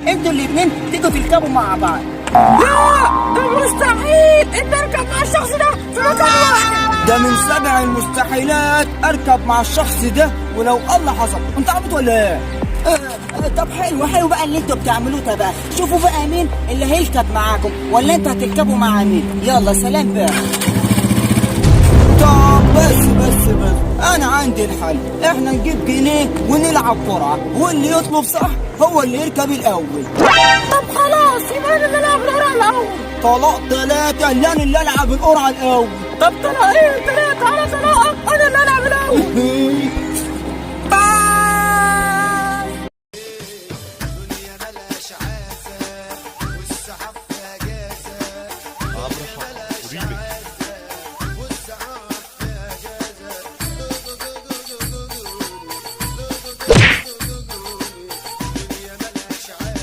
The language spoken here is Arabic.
انتوا الاتنين تيجوا تركبوا مع بعض. لا، ده مستحيل ان اركب مع الشخص ده في مكان واحد. ده من سبع المستحيلات اركب مع الشخص ده ولو الله حصل. انت عبط ولا ايه؟ طب حلو بقى اللي انتوا بتعملوه ده بقى. شوفوا بقى مين اللي هيركب معاكم، ولا انتوا هتركبوا مع مين؟ يلا سلام بقى. طب بس انا عندي الحل. احنا نجيب جنيه ونلعب قرعه، واللي يطلب صح هو اللي يركب الاول. طب خلاص، يبقى انا اللي العب القرعه الاول. طلاق ثلاثة اللي انا اللي العب القرعه الاول. طب طلع ايه؟ 3 على طلاقك، انا اللي العب الاول.